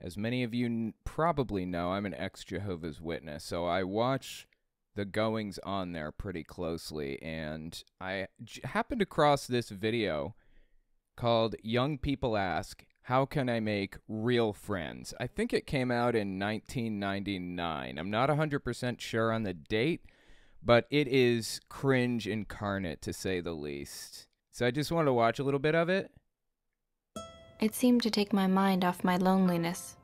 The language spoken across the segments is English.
As many of you probably know, I'm an ex-Jehovah's Witness, so I watch the goings on there pretty closely, and I happened across this video called Young People Ask, How Can I Make Real Friends? I think it came out in 1999. I'm not 100% sure on the date, but it is cringe incarnate, to say the least. So I just wanted to watch a little bit of it. It seemed to take my mind off my loneliness.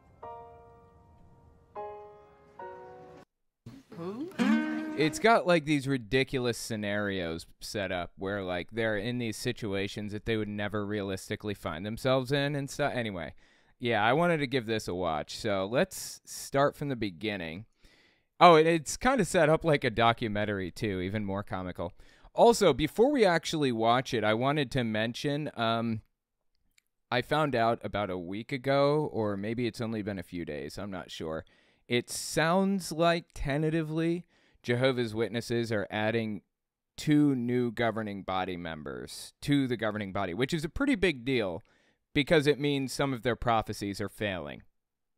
It's got like these ridiculous scenarios set up where like they're in these situations that they would never realistically find themselves in and stuff. Anyway, yeah, I wanted to give this a watch. So let's start from the beginning. Oh, it's kind of set up like a documentary too, even more comical. Also, before we actually watch it, I wanted to mention I found out about a week ago, or maybe it's only been a few days, I'm not sure. It sounds like tentatively Jehovah's Witnesses are adding 2 new governing body members to the governing body, which is a pretty big deal because it means some of their prophecies are failing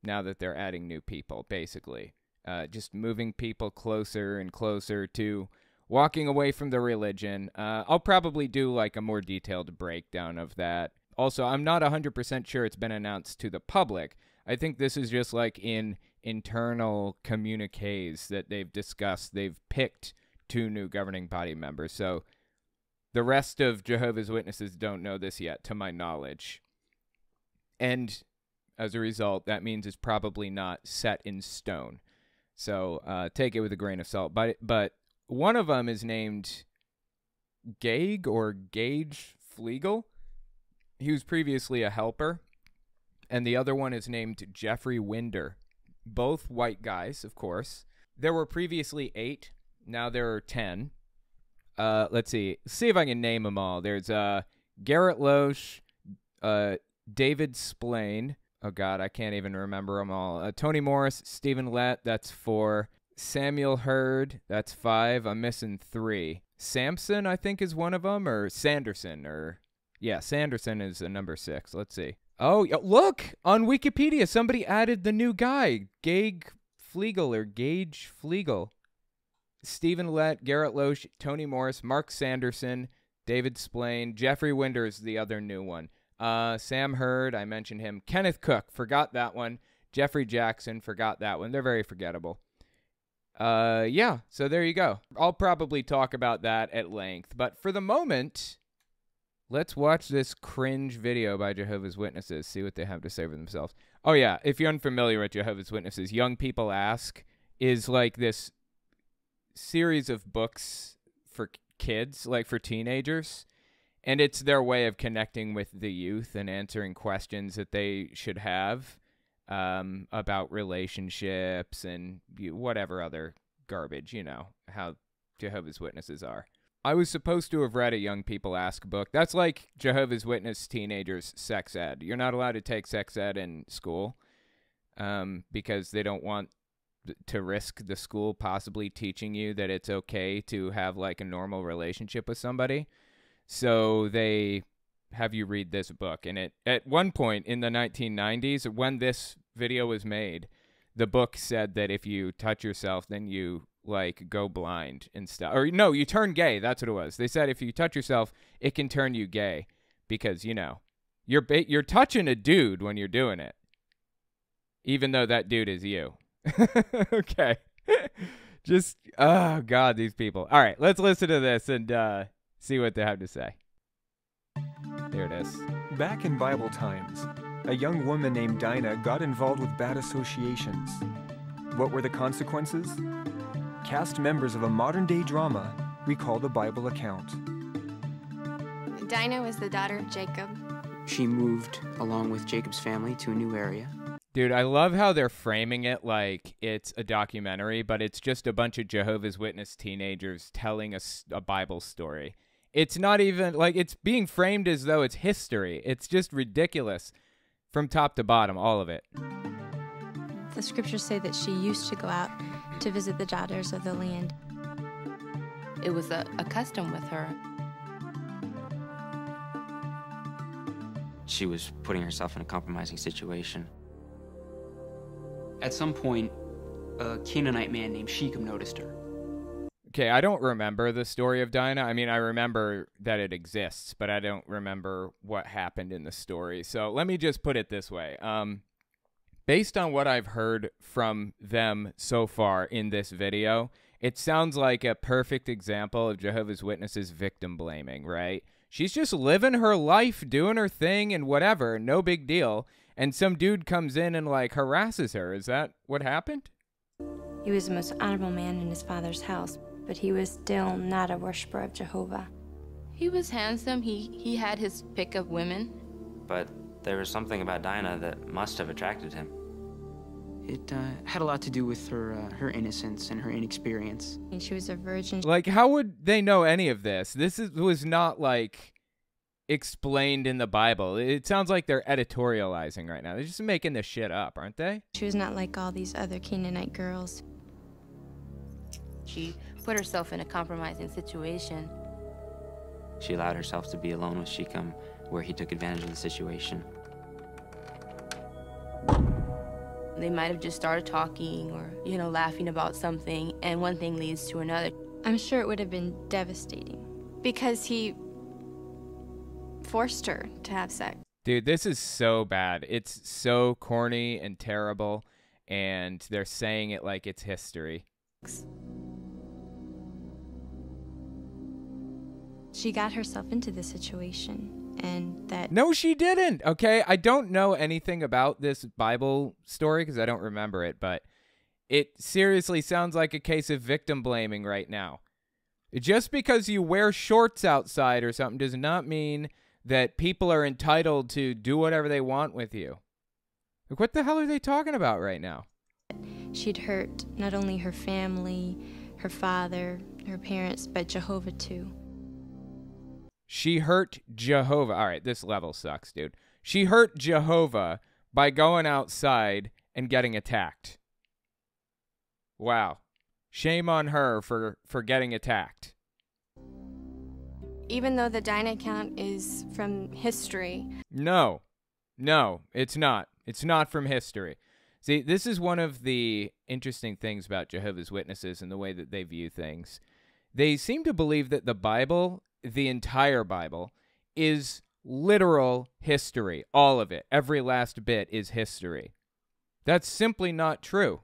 now that they're adding new people, basically. Just moving people closer and closer to walking away from the religion. I'll probably do like a more detailed breakdown of that. Also, I'm not 100% sure it's been announced to the public. I think this is just like in internal communiques that they've discussed. They've picked 2 new governing body members. So the rest of Jehovah's Witnesses don't know this yet, to my knowledge. And as a result, that means it's probably not set in stone. So take it with a grain of salt. But one of them is named Gage Flegel. He was previously a helper. And the other one is named Jeffrey Winder. Both white guys, of course. There were previously 8. Now there are 10. Let's see. See if I can name them all. There's Garrett Loesch, David Splain. Oh, God, I can't even remember them all. Tony Morris, Stephen Lett, that's 4. Samuel Hurd, that's 5. I'm missing 3. Samson, I think, is one of them. Or Sanderson. Yeah, Sanderson is number 6. Let's see. Oh, look! On Wikipedia, somebody added the new guy. Gage Flegel. Stephen Lett, Garrett Loesch, Tony Morris, Mark Sanderson, David Splain, Jeffrey Winder is the other new one. Sam Hurd, I mentioned him. Kenneth Cook, forgot that one. Jeffrey Jackson, forgot that one. They're very forgettable. Yeah, so there you go. I'll probably talk about that at length. But for the moment, let's watch this cringe video by Jehovah's Witnesses, see what they have to say for themselves. Oh, yeah, if you're unfamiliar with Jehovah's Witnesses, Young People Ask is like this series of books for kids, like for teenagers, and it's their way of connecting with the youth and answering questions that they should have about relationships and whatever other garbage, you know, how Jehovah's Witnesses are. I was supposed to have read a Young People Ask book. That's like Jehovah's Witness teenagers' sex ed. You're not allowed to take sex ed in school because they don't want to risk the school possibly teaching you that it's okay to have like a normal relationship with somebody. So they have you read this book. And at one point in the 1990s, when this video was made, the book said that if you touch yourself, then you like go blind and stuff. Or no, you turn gay. That's what it was. They said if you touch yourself, it can turn you gay because, you know, you're touching a dude when you're doing it, even though that dude is you. Okay. Just, oh, God, these people. All right, let's listen to this and see what they have to say. There it is. Back in Bible times, a young woman named Dinah got involved with bad associations. What were the consequences? Cast members of a modern-day drama we call the Bible account. Dinah was the daughter of Jacob. She moved along with Jacob's family to a new area. Dude, I love how they're framing it like it's a documentary, but it's just a bunch of Jehovah's Witness teenagers telling a Bible story. It's not even, like, it's being framed as though it's history. It's just ridiculous from top to bottom, all of it. The scriptures say that she used to go out to visit the daughters of the land. It was a custom with her. She was putting herself in a compromising situation. At some point, a Canaanite man named Shechem noticed her. Okay, I don't remember the story of Dinah. I mean, I remember that it exists, but I don't remember what happened in the story. So let me just put it this way. Based on what I've heard from them so far in this video, it sounds like a perfect example of Jehovah's Witnesses victim blaming, right? She's just living her life, doing her thing and whatever, no big deal. And some dude comes in and like harasses her. Is that what happened? He was the most honorable man in his father's house, but he was still not a worshiper of Jehovah. He was handsome. He had his pick of women. But there was something about Dinah that must have attracted him. It had a lot to do with her innocence and her inexperience. And she was a virgin. Like, how would they know any of this? Was not, like, explained in the Bible. It sounds like they're editorializing right now. They're just making this shit up, aren't they? She was not like all these other Canaanite girls. She put herself in a compromising situation. She allowed herself to be alone with Shechem, where he took advantage of the situation. They might have just started talking or, laughing about something, and one thing leads to another. I'm sure it would have been devastating because he forced her to have sex. Dude, this is so bad. It's so corny and terrible, and they're saying it like it's history. She got herself into this situation. And that... No, she didn't, okay? I don't know anything about this Bible story because I don't remember it, but it seriously sounds like a case of victim blaming right now. Just because you wear shorts outside or something does not mean that people are entitled to do whatever they want with you. Like, what the hell are they talking about right now? She'd hurt not only her family, her father, her parents, but Jehovah too. She hurt Jehovah. All right, this level sucks, dude. She hurt Jehovah by going outside and getting attacked. Wow. Shame on her for getting attacked. Even though the Dinah account is from history. No, it's not. It's not from history. See, this is one of the interesting things about Jehovah's Witnesses and the way that they view things. They seem to believe that the Bible, the entire Bible, is literal history. All of it. Every last bit is history. That's simply not true.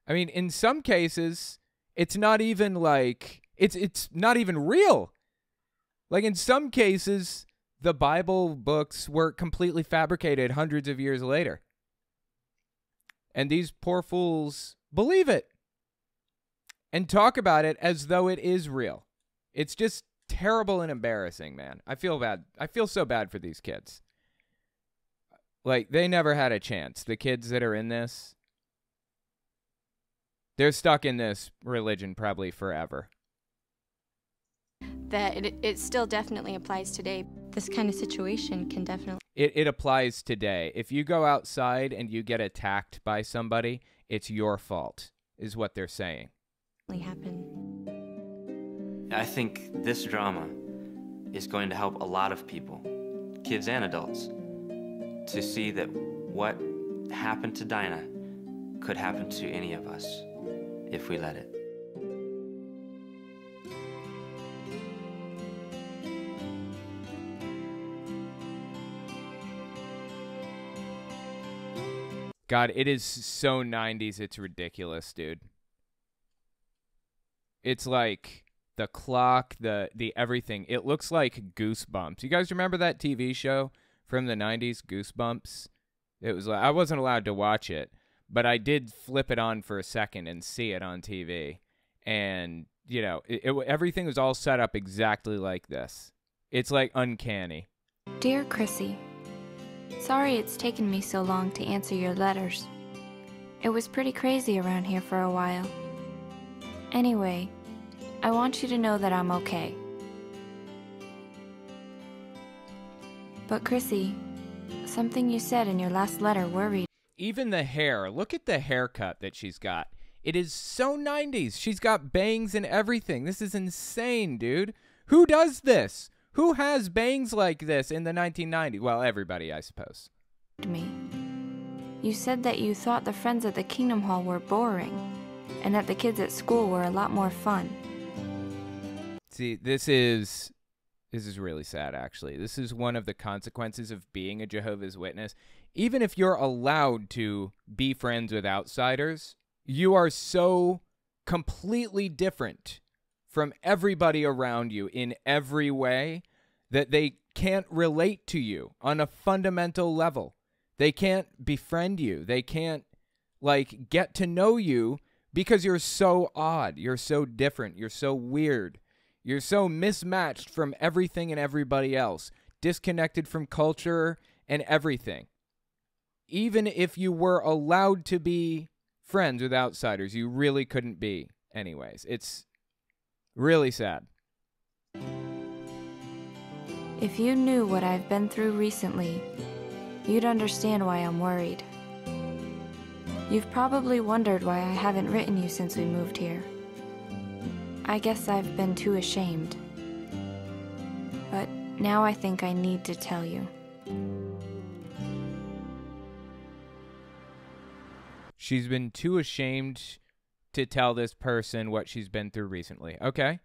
I mean, in some cases, it's not even like, it's not even real. Like in some cases, the Bible books were completely fabricated hundreds of years later. And these poor fools believe it and talk about it as though it is real. It's just terrible and embarrassing, man. I feel bad. I feel so bad for these kids. Like, they never had a chance. The kids that are in this, they're stuck in this religion probably forever. That it still definitely applies today. This kind of situation can definitely... It applies today. If you go outside and you get attacked by somebody, it's your fault, is what they're saying. happen. I think this drama is going to help a lot of people, kids and adults, to see that what happened to Dinah could happen to any of us if we let it. God, it is so 90s, it's ridiculous, dude. It's like the clock, the everything. It looks like Goosebumps. You guys remember that TV show from the 90s, Goosebumps? It was like, I wasn't allowed to watch it, but I did flip it on for a second and see it on TV. And, you know, everything was all set up exactly like this. It's like uncanny. Dear Chrissy, sorry it's taken me so long to answer your letters. It was pretty crazy around here for a while. Anyway, I want you to know that I'm okay. But Chrissy, something you said in your last letter worried. Even the hair. Look at the haircut that she's got. It is so 90s. She's got bangs and everything. This is insane, dude. Who does this? Who has bangs like this in the 1990s? Well, everybody, I suppose. Me. You said that you thought the friends at the Kingdom Hall were boring, and that the kids at school were a lot more fun. See, this is really sad, actually. This is one of the consequences of being a Jehovah's Witness. Even if you're allowed to be friends with outsiders, you are so completely different from everybody around you in every way that they can't relate to you on a fundamental level. They can't befriend you. They can't, like, get to know you because you're so odd. You're so different. You're so weird. You're so mismatched from everything and everybody else, disconnected from culture and everything. Even if you were allowed to be friends with outsiders, you really couldn't be anyways. It's really sad. If you knew what I've been through recently, you'd understand why I'm worried. You've probably wondered why I haven't written you since we moved here. I guess I've been too ashamed. But now I think I need to tell you. She's been too ashamed to tell this person what she's been through recently. Okay.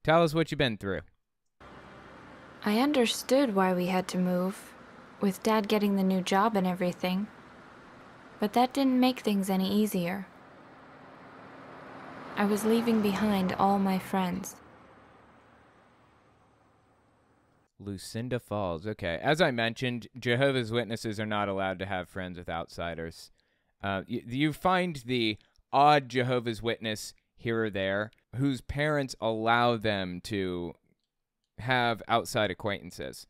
Tell us what you've been through. I understood why we had to move, with Dad getting the new job and everything. But that didn't make things any easier. I was leaving behind all my friends. Lucinda Falls. Okay. As I mentioned, Jehovah's Witnesses are not allowed to have friends with outsiders. You find the odd Jehovah's Witness here or there whose parents allow them to have outside acquaintances.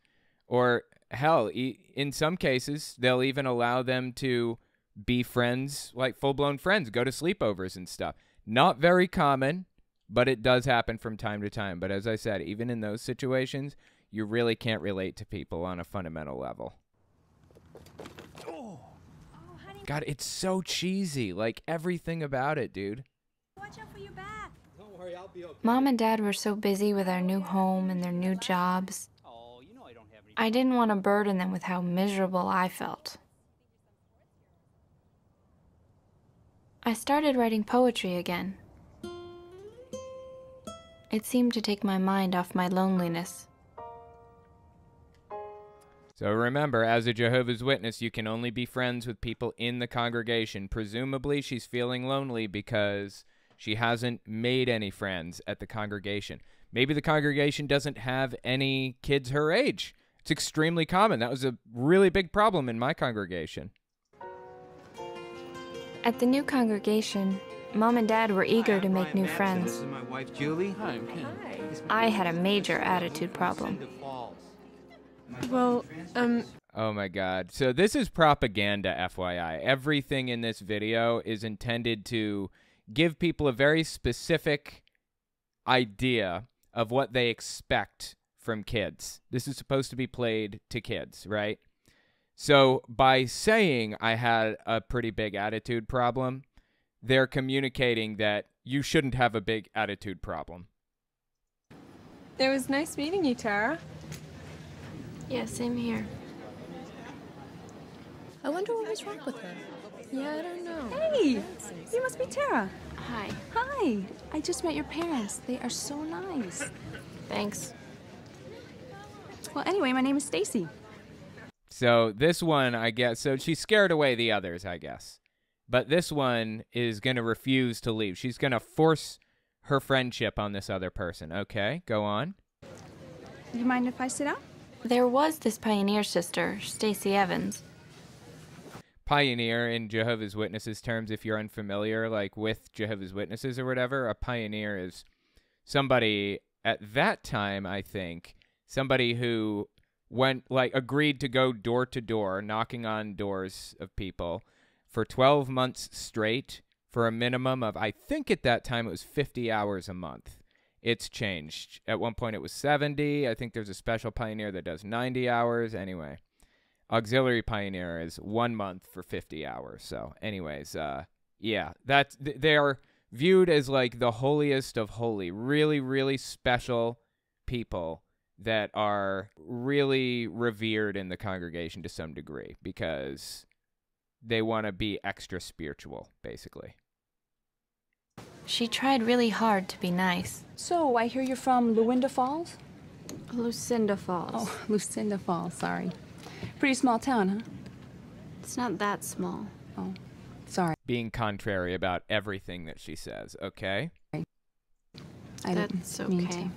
Or, hell, in some cases, they'll even allow them to be friends, like full-blown friends, go to sleepovers and stuff. Not very common, but it does happen from time to time. But as I said, even in those situations, you really can't relate to people on a fundamental level. God, it's so cheesy. Like, everything about it, dude. Watch out for your back. Don't worry, I'll be okay. Mom and Dad were so busy with our new home and their new jobs. I didn't want to burden them with how miserable I felt. I started writing poetry again. It seemed to take my mind off my loneliness. So remember, as a Jehovah's Witness, you can only be friends with people in the congregation. Presumably, she's feeling lonely because she hasn't made any friends at the congregation. Maybe the congregation doesn't have any kids her age. It's extremely common. That was a really big problem in my congregation. At the new congregation, Mom and Dad were eager to make new friends. This is my wife, Julie. Hi, I'm Ken. I had a major attitude problem. Well, Oh my God. So this is propaganda, FYI. Everything in this video is intended to give people a very specific idea of what they expect from kids. This is supposed to be played to kids, right? So by saying I had a pretty big attitude problem, they're communicating that you shouldn't have a big attitude problem. It was nice meeting you, Tara. Yeah, same here. I wonder what was wrong with her. Yeah, I don't know. Hey, you must be Tara. Hi. Hi. I just met your parents. They are so nice. Thanks. Well, anyway, my name is Stacy. So this one, I guess, so she scared away the others, I guess. But this one is going to refuse to leave. She's going to force her friendship on this other person. Okay, go on. You mind if I sit down? There was this pioneer sister, Stacy Evans. Pioneer in Jehovah's Witnesses terms, if you're unfamiliar, like with Jehovah's Witnesses or whatever, a pioneer is somebody at that time, I think, somebody who agreed to go door to door, knocking on doors of people for 12 months straight for a minimum of, I think at that time it was 50 hours a month. It's changed. At one point it was 70. I think there's a special pioneer that does 90 hours. Anyway, auxiliary pioneer is 1 month for 50 hours. So anyways, yeah, they are viewed as like the holiest of holy, really, really special people that are really revered in the congregation to some degree because they want to be extra spiritual, basically. She tried really hard to be nice. So, I hear you're from Lucinda Falls? Lucinda Falls. Oh, Lucinda Falls, sorry. Pretty small town, huh? It's not that small. Oh, sorry. Being contrary about everything that she says, okay? That's okay.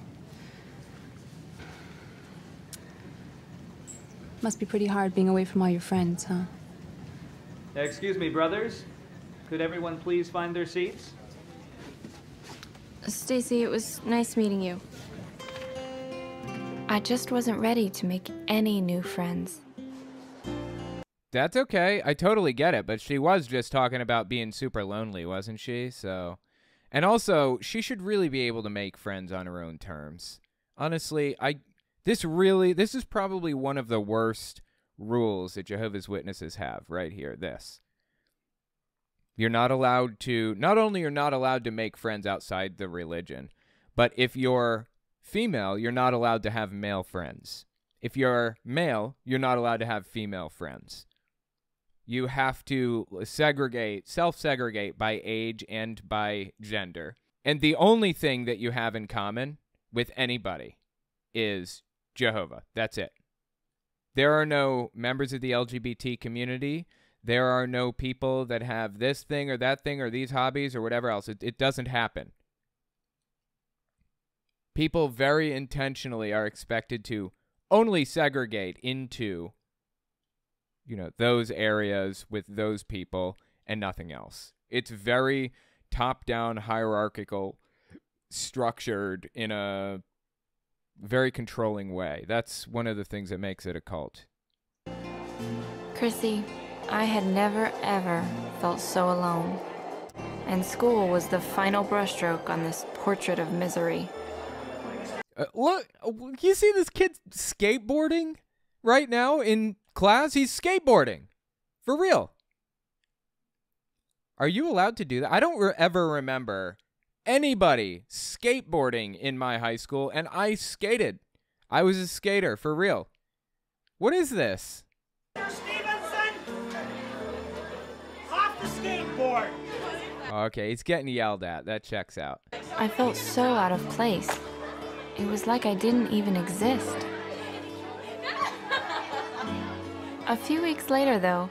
Must be pretty hard being away from all your friends, huh? Excuse me, brothers. Could everyone please find their seats? Stacy, it was nice meeting you. I just wasn't ready to make any new friends. That's okay. I totally get it, but she was just talking about being super lonely, wasn't she? So, and also, she should really be able to make friends on her own terms. Honestly, this is probably one of the worst rules that Jehovah's Witnesses have right here. You're not allowed to, not only you're not allowed to make friends outside the religion, but if you're female, you're not allowed to have male friends. If you're male, you're not allowed to have female friends. You have to self-segregate by age and by gender. And the only thing that you have in common with anybody is Jehovah. That's it. There are no members of the LGBT community. There are no people that have this thing or that thing or these hobbies or whatever else. It doesn't happen. People very intentionally are expected to only segregate into, those areas with those people and nothing else. It's very top-down, hierarchical, structured in a very controlling way. That's one of the things that makes it a cult. Chrissy, I had never, ever felt so alone. And school was the final brushstroke on this portrait of misery. Look, you see this kid skateboarding right now in class? He's skateboarding. For real. Are you allowed to do that? I don't ever remember anybody skateboarding in my high school, and I skated. I was a skater, for real. What is this? Off the skateboard! Okay, he's getting yelled at. That checks out. I felt so out of place. It was like I didn't even exist. A few weeks later, though,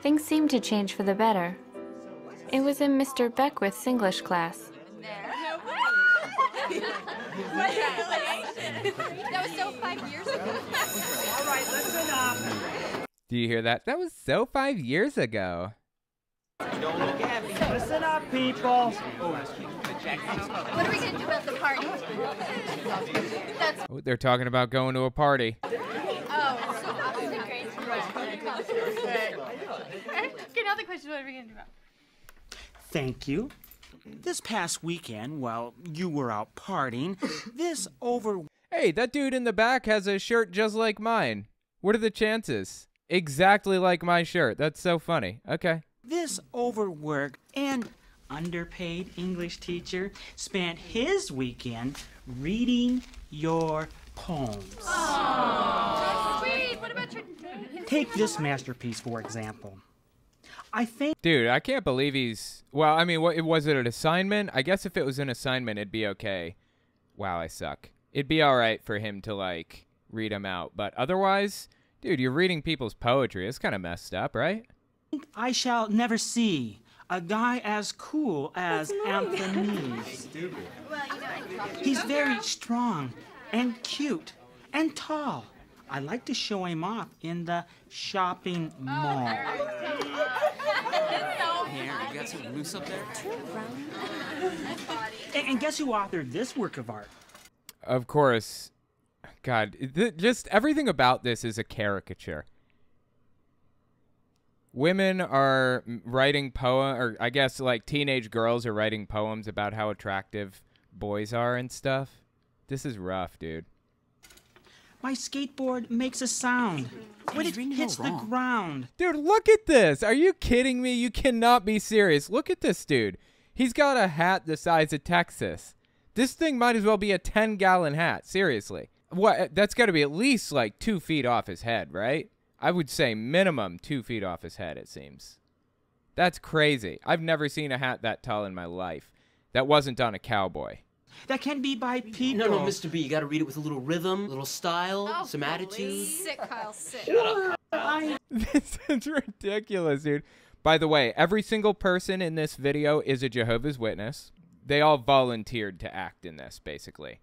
things seemed to change for the better. It was in Mr. Beckwith's English class. That was so 5 years ago. All right, listen up. Do you hear that? That was so 5 years ago. Don't look at me. Listen up, people. What are we going to do about the party? Oh, they're talking about going to a party. Oh, so opposite grades. Okay, now the question, what are we going to do about? Thank you. This past weekend, while you were out partying, Hey, that dude in the back has a shirt just like mine. What are the chances? Exactly like my shirt. That's so funny. Okay. This overworked and underpaid English teacher spent his weekend reading your poems. Aww. Sweet. What about your... Take this masterpiece, for example. Dude, I can't believe he's... Well, I mean, was it an assignment? I guess if it was an assignment, it'd be okay. Wow, I suck. It'd be all right for him to, read them out. But otherwise, dude, you're reading people's poetry. It's kind of messed up, right? I shall never see a guy as cool as Anthony. He's very strong and cute and tall. I like to show him off in the shopping mall. Here, you got some loose up there? And guess who authored this work of art? Of course. God, just everything about this is a caricature. Women are writing or I guess teenage girls are writing poems about how attractive boys are and stuff. This is rough, dude. My skateboard makes a sound when it hits the ground. Dude, look at this. Are you kidding me? You cannot be serious. Look at this dude. He's got a hat the size of Texas. This thing might as well be a 10-gallon hat. Seriously. What? That's got to be at least 2 feet off his head, right? I would say minimum 2 feet off his head, it seems. That's crazy. I've never seen a hat that tall in my life. That wasn't on a cowboy. That can be by people. No, Mr. B, you gotta read it with a little rhythm, a little style, some attitude. Sick, Kyle, sick. This is ridiculous, dude. By the way, every single person in this video is a Jehovah's Witness. They all volunteered to act in this, basically.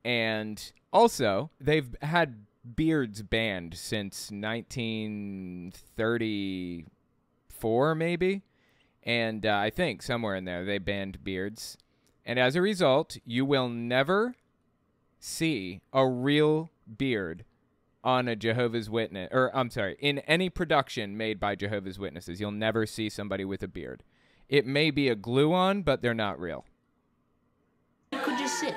And also, they've had beards banned since 1934, maybe? And I think somewhere in there they banned beards. And as a result, you will never see a real beard on a Jehovah's Witness, or I'm sorry, in any production made by Jehovah's Witnesses. You'll never see somebody with a beard. It may be a glue-on, but they're not real. You could just sit.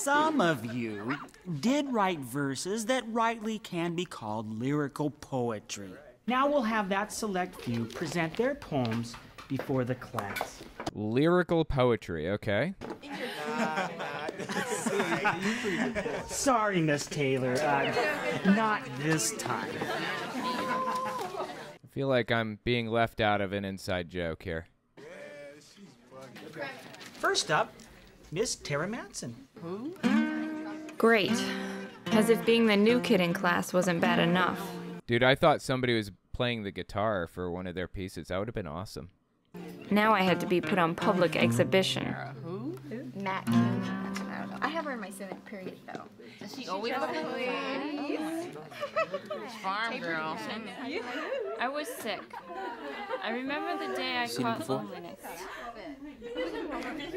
Some of you did write verses that rightly can be called lyrical poetry. Now we'll have that select few present their poems before the class. Lyrical poetry, okay. Sorry, Miss Taylor. Not this time. I feel like I'm being left out of an inside joke here. First up, Miss Tara Matson. Who? Great. As if being the new kid in class wasn't bad enough. Dude, I thought somebody was playing the guitar for one of their pieces. That would have been awesome. Now I had to be put on public exhibition. Who? Matt King. I don't know. I have her in my 7th period, though. Does she always look farm girl? I was sick. I remember the day I caught loneliness.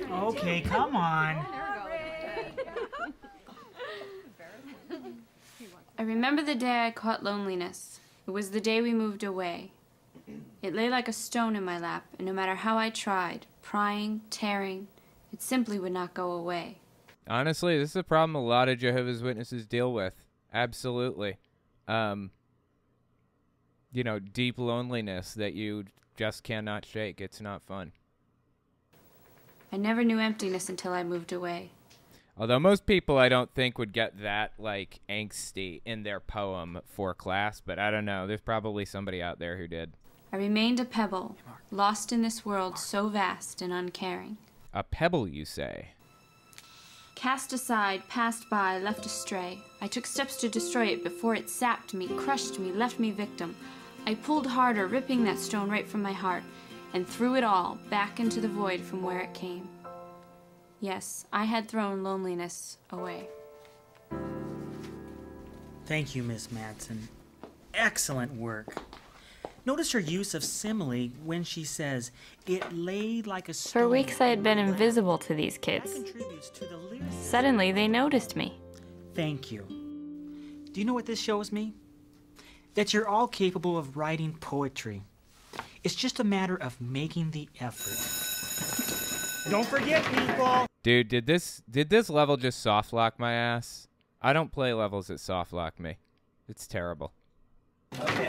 Okay, come on. I remember the day I caught loneliness. It was the day we moved away. It lay like a stone in my lap, and no matter how I tried, prying, tearing, it simply would not go away. Honestly, this is a problem a lot of Jehovah's Witnesses deal with. Absolutely. You know, deep loneliness that you just cannot shake. It's not fun. I never knew emptiness until I moved away. Although most people I don't think would get that, like, angsty in their poem for class, but I don't know. There's probably somebody out there who did. I remained a pebble, lost in this world so vast and uncaring. A pebble, you say? Cast aside, passed by, left astray. I took steps to destroy it before it sapped me, crushed me, left me victim. I pulled harder, ripping that stone right from my heart, and threw it all back into the void from where it came. Yes, I had thrown loneliness away. Thank you, Miss Matson. Excellent work. Notice her use of simile when she says, it lay like a stone. For weeks I had been invisible to these kids. Suddenly they noticed me. Thank you. Do you know what this shows me? That you're all capable of writing poetry. It's just a matter of making the effort. Don't forget, people! Dude, did this level just soft lock my ass? I don't play levels that soft lock me. It's terrible.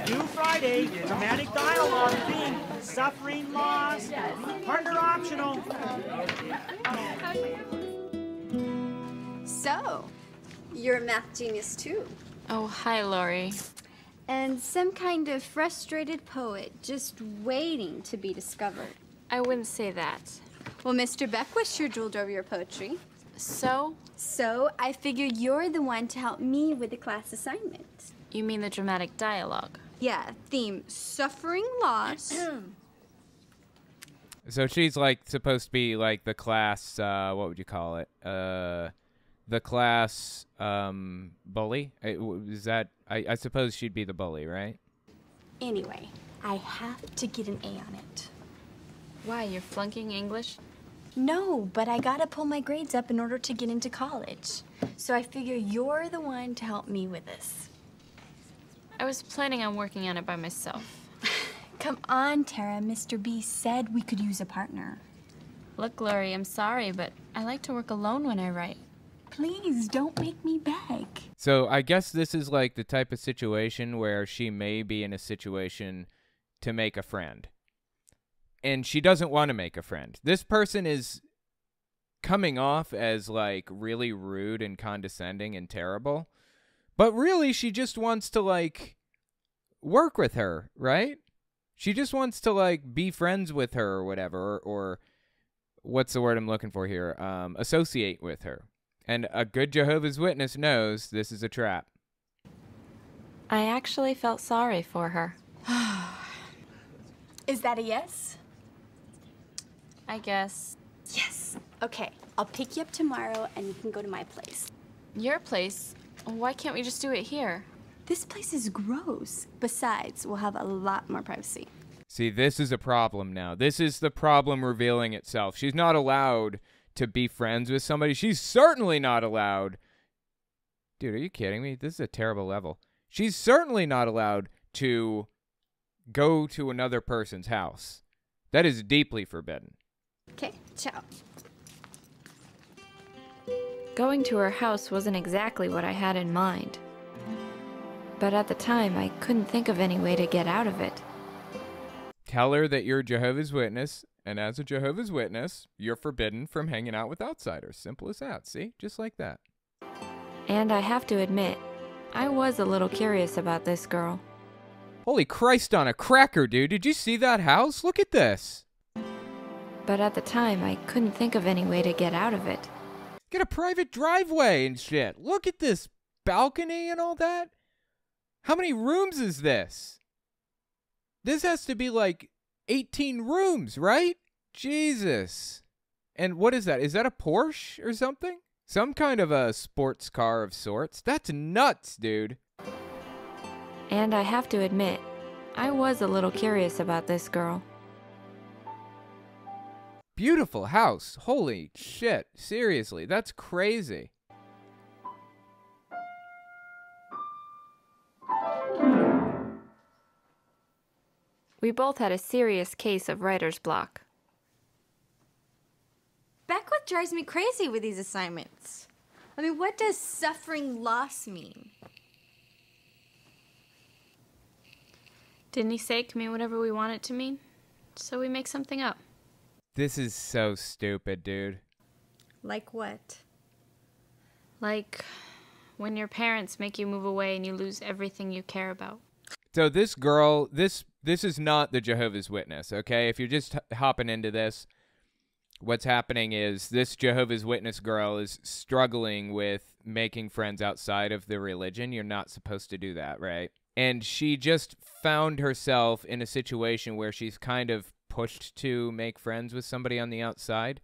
New Friday, dramatic dialogue theme, suffering, loss, partner optional. So, you're a math genius too. Oh, hi, Lori. And some kind of frustrated poet just waiting to be discovered. I wouldn't say that. Well, Mr. Beckwith sure drooled over your poetry. So? So, I figured you're the one to help me with the class assignment. You mean the dramatic dialogue? Yeah, theme, suffering, loss. So she's like supposed to be like the class, what would you call it? The class bully? Is that, I suppose she'd be the bully, right? Anyway, I have to get an A on it. Why, you're flunking English? No, but I gotta pull my grades up in order to get into college. So I figure you're the one to help me with this. I was planning on working on it by myself. Come on, Tara. Mr. B said we could use a partner. Look, Lori, I'm sorry, but I like to work alone when I write. Please, don't make me beg. So I guess this is like the type of situation where she may be in a situation to make a friend. And she doesn't want to make a friend. This person is coming off as like really rude and condescending and terrible. But really, she just wants to, like, work with her, right? She just wants to, like, be friends with her or whatever, or what's the word I'm looking for here? Associate with her. And a good Jehovah's Witness knows this is a trap. I actually felt sorry for her. Is that a yes? I guess. Yes. Okay, I'll pick you up tomorrow and you can go to my place. Your place? Why can't we just do it here? This place is gross. Besides, we'll have a lot more privacy. See, this is a problem now. This is the problem revealing itself. She's not allowed to be friends with somebody. She's certainly not allowed. Dude, are you kidding me? This is a terrible level. She's certainly not allowed to go to another person's house. That is deeply forbidden. Okay, ciao. Going to her house wasn't exactly what I had in mind. But at the time, I couldn't think of any way to get out of it. Tell her that you're a Jehovah's Witness, and as a Jehovah's Witness, you're forbidden from hanging out with outsiders. Simple as that, see? Just like that. And I have to admit, I was a little curious about this girl. Holy Christ on a cracker, dude. Did you see that house? Look at this. But at the time, I couldn't think of any way to get out of it. Get a private driveway and shit. Look at this balcony and all that. How many rooms is this? This has to be like 18 rooms, right? Jesus. And what is that? Is that a Porsche or something? Some kind of a sports car of sorts. That's nuts, dude. And I have to admit, I was a little curious about this girl. Beautiful house. Holy shit. Seriously, that's crazy. We both had a serious case of writer's block. Beckwith drives me crazy with these assignments. I mean, what does suffering loss mean? Didn't he say it can mean whatever we want it to mean? So we make something up. This is so stupid, dude. Like what? Like when your parents make you move away and you lose everything you care about. So this girl, this is not the Jehovah's Witness, okay? If you're just hopping into this, what's happening is this Jehovah's Witness girl is struggling with making friends outside of the religion. You're not supposed to do that, right? And she just found herself in a situation where she's kind of pushed to make friends with somebody on the outside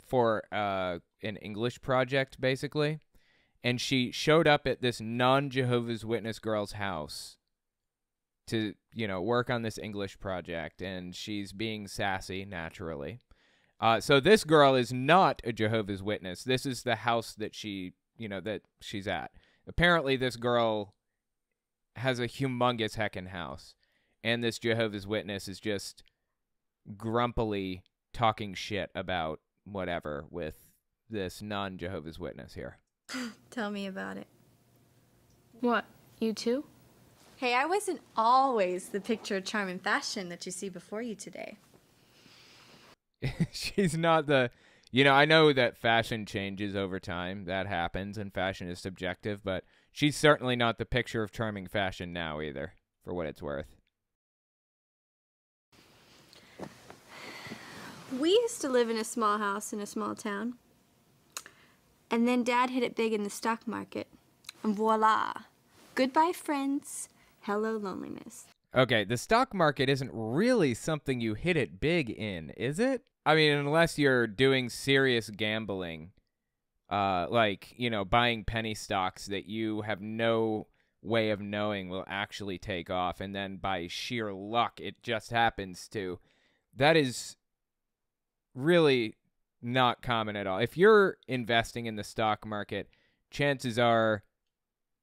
for an English project, basically. And she showed up at this non-Jehovah's Witness girl's house to, you know, work on this English project, and she's being sassy, naturally. So this girl is not a Jehovah's Witness. This is the house that she, you know, that she's at. Apparently this girl has a humongous heckin' house, and this Jehovah's Witness is just grumpily talking shit about whatever with this non-Jehovah's Witness here. Tell me about it. What, you too? Hey, I wasn't always the picture of charm and fashion that you see before you today. She's not the... You know, I know that fashion changes over time. That happens, and fashion is subjective, but she's certainly not the picture of charming fashion now either, for what it's worth. We used to live in a small house in a small town. And then Dad hit it big in the stock market. And voila. Goodbye, friends. Hello, loneliness. Okay, the stock market isn't really something you hit it big in, is it? I mean, unless you're doing serious gambling, like, you know, buying penny stocks that you have no way of knowing will actually take off, and then by sheer luck it just happens to. That is really not common at all. If you're investing in the stock market, chances are,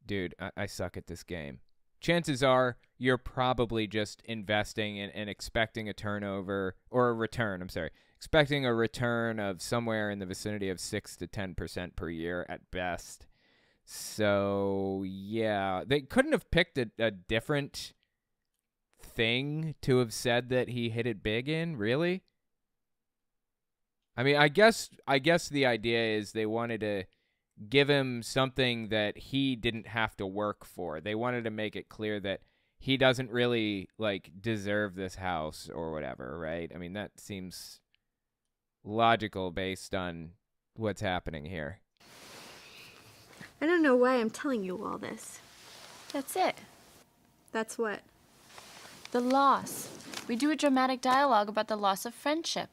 dude, I suck at this game. Chances are you're probably just investing and expecting a turnover, or a return, I'm sorry, expecting a return of somewhere in the vicinity of 6 to 10% per year at best. So, yeah, they couldn't have picked a different thing to have said that he hit it big in, really? I mean, I guess the idea is they wanted to give him something that he didn't have to work for. They wanted to make it clear that he doesn't really, like, deserve this house or whatever, right? I mean, that seems logical based on what's happening here. I don't know why I'm telling you all this. That's it. That's what? The loss. We do a dramatic dialogue about the loss of friendship.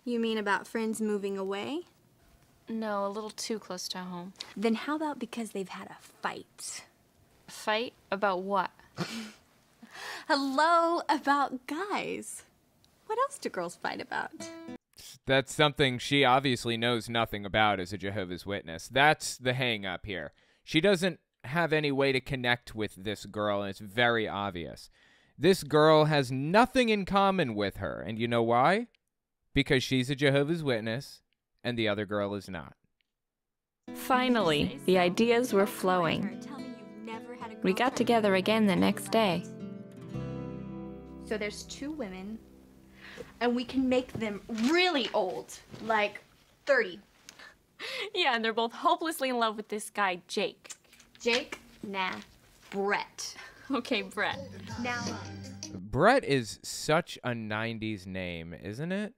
You mean about friends moving away? No, a little too close to home. Then how about because they've had a fight? A fight? About what? Hello, about guys. What else do girls fight about? That's something she obviously knows nothing about as a Jehovah's Witness. That's the hang-up here. She doesn't have any way to connect with this girl, and it's very obvious. This girl has nothing in common with her, and you know why? Because she's a Jehovah's Witness, and the other girl is not. Finally, the ideas were flowing. We got together again the next day. So there's 2 women, and we can make them really old, like 30. Yeah, and they're both hopelessly in love with this guy, Jake. Jake? Nah. Brett. Okay, Brett. Now, Brett is such a 90s name, isn't it?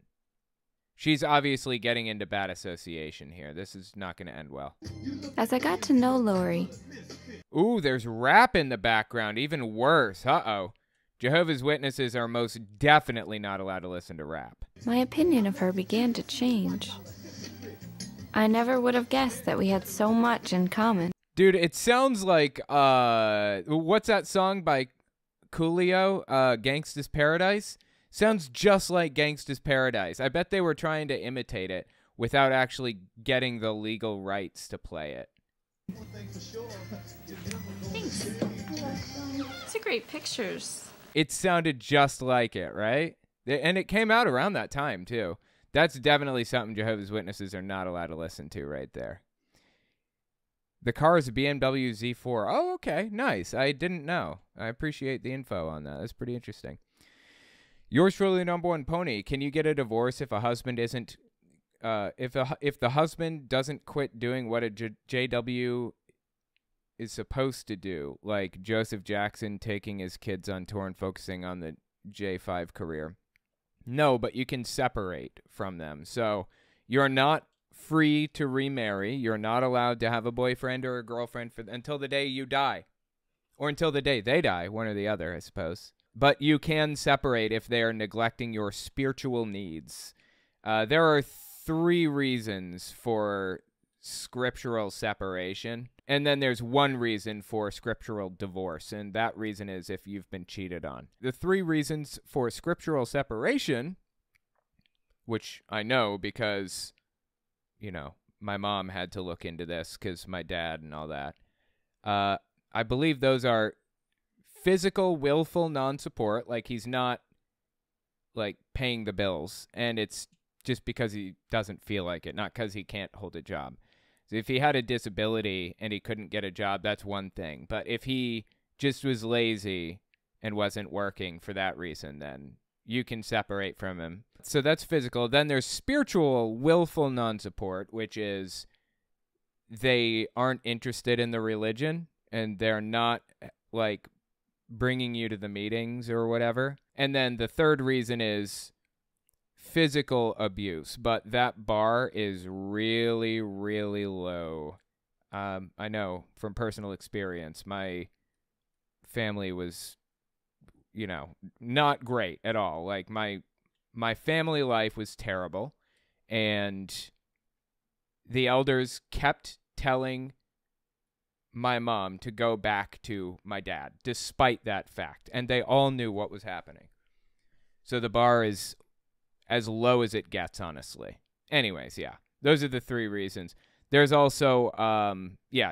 She's obviously getting into bad association here. This is not going to end well. As I got to know Lori. Ooh, there's rap in the background. Even worse. Uh-oh. Jehovah's Witnesses are most definitely not allowed to listen to rap. My opinion of her began to change. I never would have guessed that we had so much in common. Dude, it sounds like, what's that song by Coolio? Gangsta's Paradise? Sounds just like Gangsta's Paradise. I bet they were trying to imitate it without actually getting the legal rights to play it. Thanks. These are great pictures. It sounded just like it, right? And it came out around that time, too. That's definitely something Jehovah's Witnesses are not allowed to listen to right there. The car is a BMW Z4. Oh, okay. Nice. I didn't know. I appreciate the info on that. That's pretty interesting. Yours truly, number one pony. Can you get a divorce if a husband isn't, if the husband doesn't quit doing what a JW is supposed to do, like Joseph Jackson taking his kids on tour and focusing on the J5 career? No, but you can separate from them. So you're not free to remarry. You're not allowed to have a boyfriend or a girlfriend until the day you die, or until the day they die, one or the other, I suppose. But you can separate if they are neglecting your spiritual needs. There are 3 reasons for scriptural separation, and then there's 1 reason for scriptural divorce, and that reason is if you've been cheated on. The 3 reasons for scriptural separation, which I know because, you know, my mom had to look into this because my dad and all that, I believe those are physical, willful non-support, like he's not, like, paying the bills, and it's just because he doesn't feel like it, not because he can't hold a job. So if he had a disability and he couldn't get a job, that's one thing. But if he just was lazy and wasn't working for that reason, then you can separate from him. So that's physical. Then there's spiritual, willful non-support, which is they aren't interested in the religion and they're not, like, bringing you to the meetings or whatever. And then the third reason is physical abuse, but that bar is really, really low. I know from personal experience, my family was, you know, not great at all. Like my family life was terrible, and the elders kept telling my mom to go back to my dad, despite that fact. And they all knew what was happening. So the bar is as low as it gets, honestly. Anyways, yeah, those are the 3 reasons. There's also,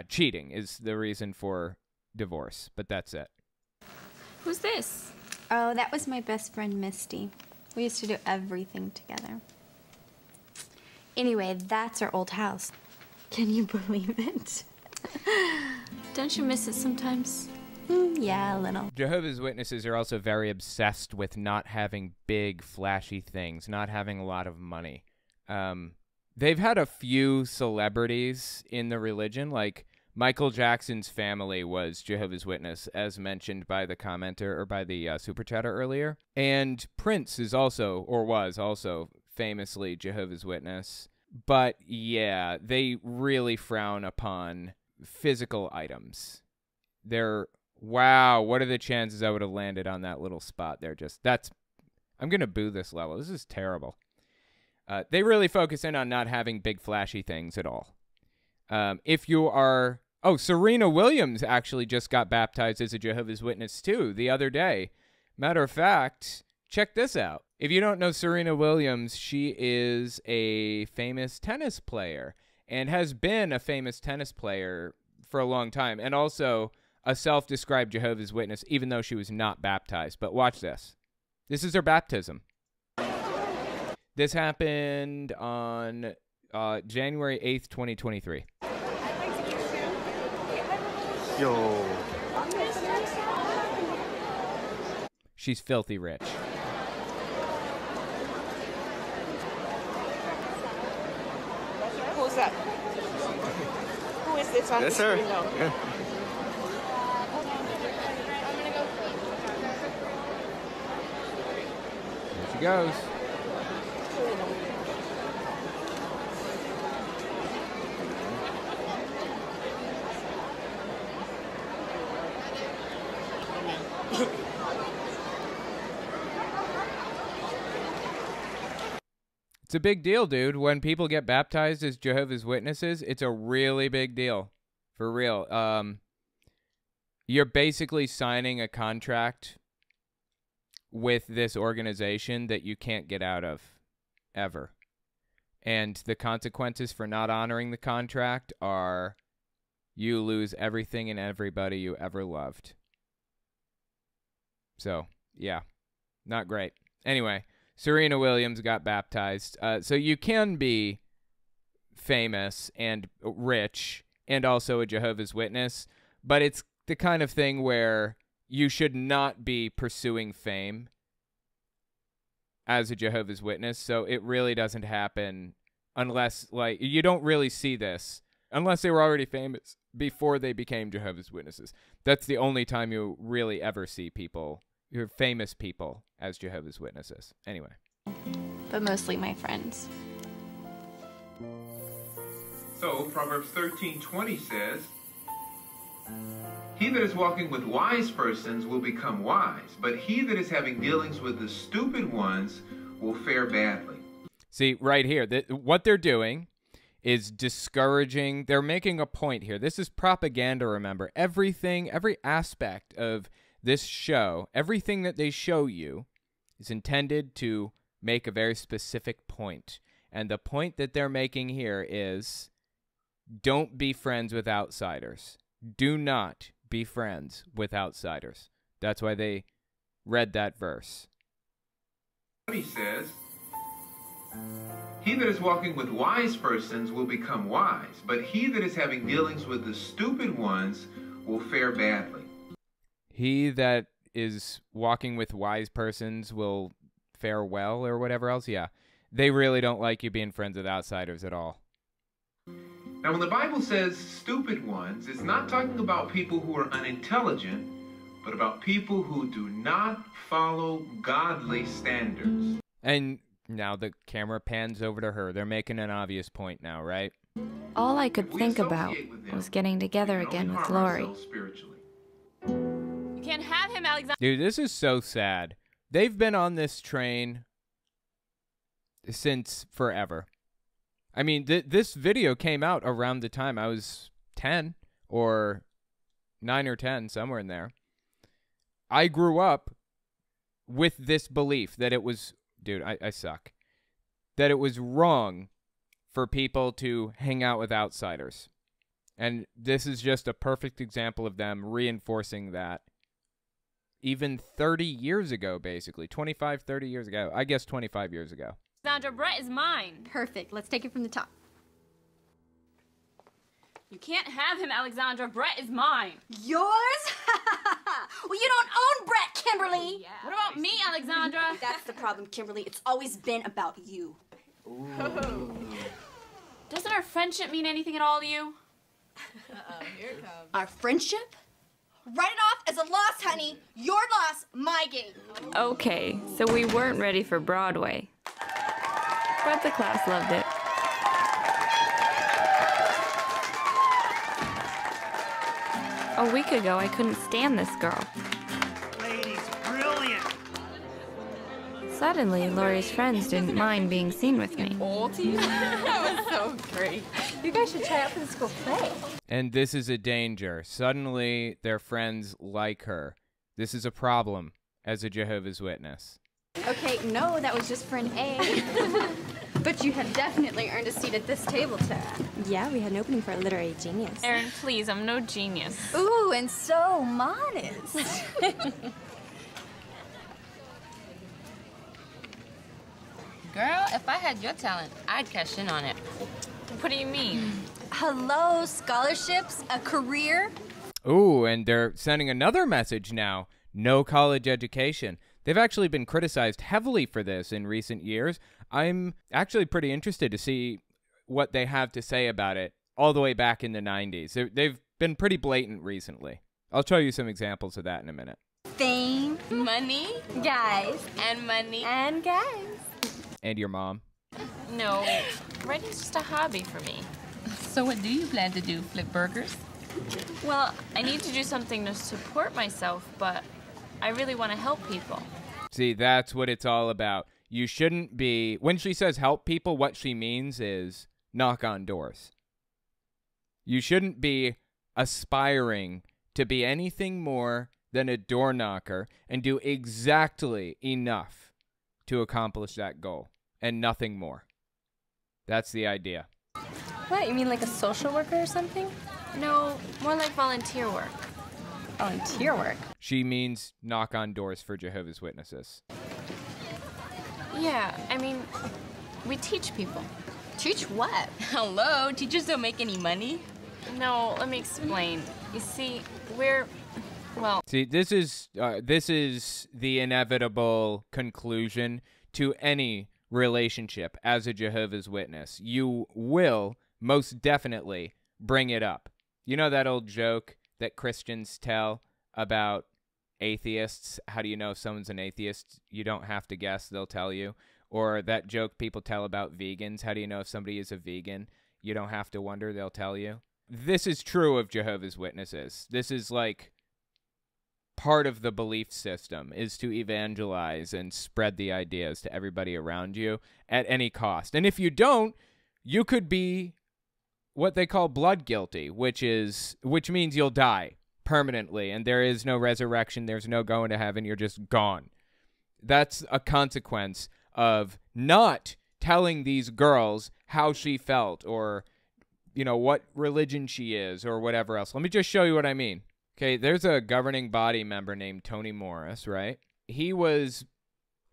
cheating is the reason for divorce, but that's it. Who's this? Oh, that was my best friend, Misty. We used to do everything together. Anyway, that's our old house. Can you believe it? Don't you miss it sometimes? Yeah, a little. Jehovah's Witnesses are also very obsessed with not having big, flashy things, not having a lot of money. They've had a few celebrities in the religion, like Michael Jackson's family was Jehovah's Witness, as mentioned by the commenter or by the super chatter earlier. And Prince is also, or was also, famously Jehovah's Witness. But yeah, they really frown upon physical items. Wow, what are the chances I would have landed on that little spot there? I'm going to boo this level. This is terrible. They really focus in on not having big flashy things at all. If you are... Oh, Serena Williams actually just got baptized as a Jehovah's Witness too the other day. Matter of fact, check this out. If you don't know Serena Williams, she is a famous tennis player and has been a famous tennis player for a long time, and also a self-described Jehovah's Witness, even though she was not baptized. But watch this. This is her baptism. This happened on January 8th, 2023. Yo. She's filthy rich. Who's that? Who is this on the screen now? There she goes. It's a big deal, dude. When people get baptized as Jehovah's Witnesses, it's a really big deal. For real. You're basically signing a contract with this organization that you can't get out of, ever. And the consequences for not honoring the contract are you lose everything and everybody you ever loved. So, yeah, not great. Anyway, Serena Williams got baptized. So you can be famous and rich and also a Jehovah's Witness, but it's the kind of thing where you should not be pursuing fame as a Jehovah's Witness. So it really doesn't happen unless, like, you don't really see this unless they were already famous before they became Jehovah's Witnesses. That's the only time you really ever see people, famous people, as Jehovah's Witnesses. Anyway. But mostly my friends. So, Proverbs 13:20 says, "He that is walking with wise persons will become wise, but he that is having dealings with the stupid ones will fare badly." See, right here, what they're doing is discouraging. They're making a point here. This is propaganda, remember. Everything, every aspect of this show, everything that they show you is intended to make a very specific point. And the point that they're making here is, don't be friends with outsiders. Do not be friends with outsiders. That's why they read that verse. He says, "He that is walking with wise persons will become wise, but he that is having dealings with the stupid ones will fare badly." He that is walking with wise persons will fare well, or whatever else. Yeah, they really don't like you being friends with outsiders at all. Now, when the Bible says stupid ones, it's not talking about people who are unintelligent, but about people who do not follow godly standards. And now the camera pans over to her. They're making an obvious point now, right? All I could think about was getting together again with Lori. You can't have him, Alexander. Dude, this is so sad. They've been on this train since forever. I mean, this video came out around the time I was 10 or 9 or 10, somewhere in there. I grew up with this belief that it was, dude, I suck, that it was wrong for people to hang out with outsiders. And this is just a perfect example of them reinforcing that. Even 30 years ago, basically. 25, 30 years ago. I guess 25 years ago. Alexandra, Brett is mine. Perfect. Let's take it from the top. You can't have him, Alexandra. Brett is mine. Yours? Well, you don't own Brett, Kimberly. Yeah. What about me, Alexandra? That's the problem, Kimberly. It's always been about you. Doesn't our friendship mean anything at all to you? Here it comes. Our friendship? Write it off as a loss, honey. Your loss, my gain. Okay, so we weren't ready for Broadway. But the class loved it. A week ago, I couldn't stand this girl. Ladies, brilliant. Suddenly, Lori's friends didn't mind being seen with me. That was so great. You guys should try out for the school play. And this is a danger. Suddenly, their friends like her. This is a problem as a Jehovah's Witness. Okay, no, that was just for an A. But you have definitely earned a seat at this table, Tara. Yeah, we had an opening for a literary genius. Erin, please, I'm no genius. Ooh, and so modest. Girl, if I had your talent, I'd cash in on it. What do you mean? Hello, scholarships, a career. Ooh, and they're sending another message now. No college education. They've actually been criticized heavily for this in recent years. I'm actually pretty interested to see what they have to say about it all the way back in the 90s. They've been pretty blatant recently. I'll show you some examples of that in a minute. Fame. Money. Guys. And money. And guys. And your mom. No, writing's just a hobby for me. So what do you plan to do, flip burgers? Well, I need to do something to support myself, but I really want to help people. See, that's what it's all about. You shouldn't be, when she says help people, what she means is knock on doors. You shouldn't be aspiring to be anything more than a door knocker and do exactly enough to accomplish that goal and nothing more. That's the idea. What, you mean like a social worker or something? No, more like volunteer work. Volunteer work? She means knock on doors for Jehovah's Witnesses. Yeah, I mean, we teach people. Teach what? Hello, teachers don't make any money. No, let me explain. You see, See, this is the inevitable conclusion to any relationship as a Jehovah's Witness. You will most definitely bring it up. You know that old joke that Christians tell about atheists? How do you know if someone's an atheist? You don't have to guess, they'll tell you. Or that joke people tell about vegans. How do you know if somebody is a vegan? You don't have to wonder, they'll tell you. This is true of Jehovah's Witnesses. This is like part of the belief system, is to evangelize and spread the ideas to everybody around you at any cost. And if you don't, you could be what they call blood guilty, which means you'll die permanently, and there is no resurrection, there's no going to heaven, you're just gone. That's a consequence of not telling these girls how she felt, or, you know, what religion she is, or whatever else. Let me just show you what I mean. Okay, there's a governing body member named Tony Morris, right? He was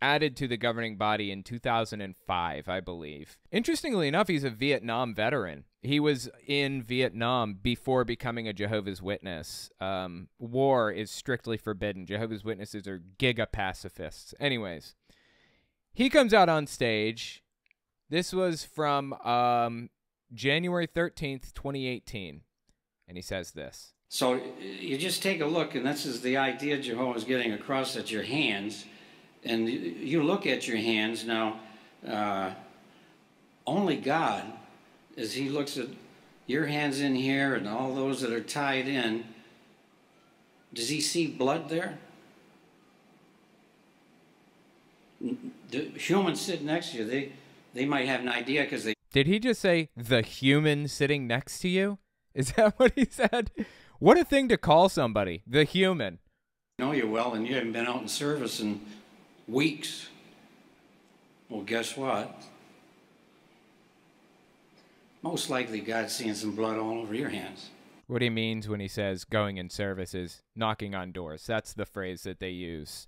added to the governing body in 2005, I believe. Interestingly enough, he's a Vietnam veteran. He was in Vietnam before becoming a Jehovah's Witness. War is strictly forbidden. Jehovah's Witnesses are giga-pacifists. Anyways, he comes out on stage. This was from January 13th, 2018. And he says this. So you just take a look, and this is the idea Jehovah's getting across, at your hands. And you look at your hands now, only God, as he looks at your hands in here and all those that are tied in, does he see blood there? The humans sitting next to you, they might have an idea because they... Did he just say the human sitting next to you? Is that what he said? What a thing to call somebody, the human. Know you well, and you haven't been out in service in weeks. Well, guess what? Most likely God's seeing some blood all over your hands. What he means when he says going in service is knocking on doors. That's the phrase that they use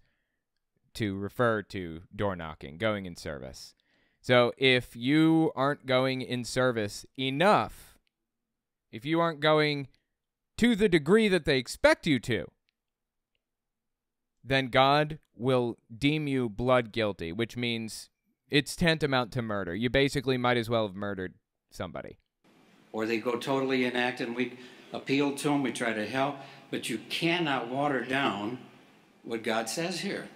to refer to door knocking, going in service. So if you aren't going in service enough, if you aren't going to the degree that they expect you to, then God will deem you blood guilty, which means it's tantamount to murder. You basically might as well have murdered somebody. or they go totally inactive, and we appeal to them, we try to help, but you cannot water down what God says here.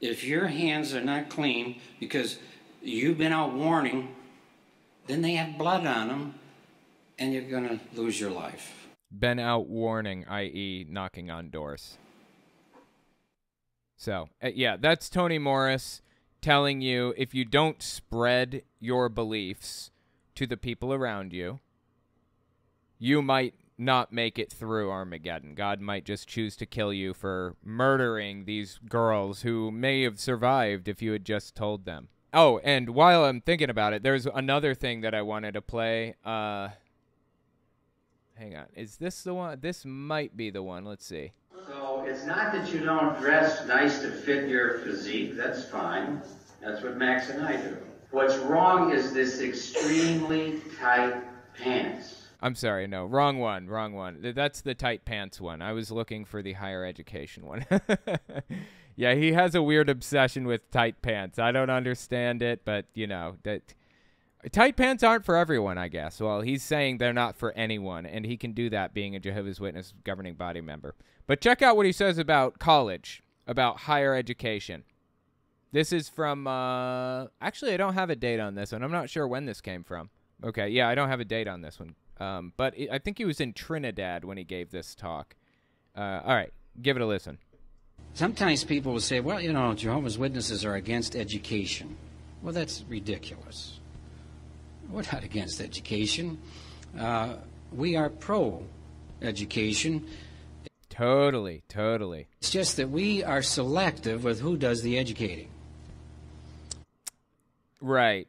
If your hands are not clean because you've been out warning, then they have blood on them, and you're going to lose your life. Been out warning, i.e. knocking on doors. So, yeah, that's Tony Morris telling you if you don't spread your beliefs to the people around you, you might not make it through Armageddon. God might just choose to kill you for murdering these girls who may have survived if you had just told them. Oh, and while I'm thinking about it, there's another thing that I wanted to play. Hang on. Is this the one? This might be the one. Let's see. So it's not that you don't dress nice to fit your physique. That's fine. That's what Max and I do. What's wrong is this extremely tight pants. I'm sorry, no, wrong one. That's the tight pants one. I was looking for the higher education one. Yeah, he has a weird obsession with tight pants. I don't understand it, but, you know, that tight pants aren't for everyone, I guess. Well, he's saying they're not for anyone, and he can do that being a Jehovah's Witness governing body member. But check out what he says about college, about higher education. This is from, actually, I don't have a date on this one. I'm not sure when this came from. Okay, yeah, I don't have a date on this one. But I think he was in Trinidad when he gave this talk. All right, give it a listen. Sometimes people will say, well, you know, Jehovah's Witnesses are against education. Well, that's ridiculous. We're not against education. We are pro-education. Totally. It's just that we are selective with who does the educating. Right.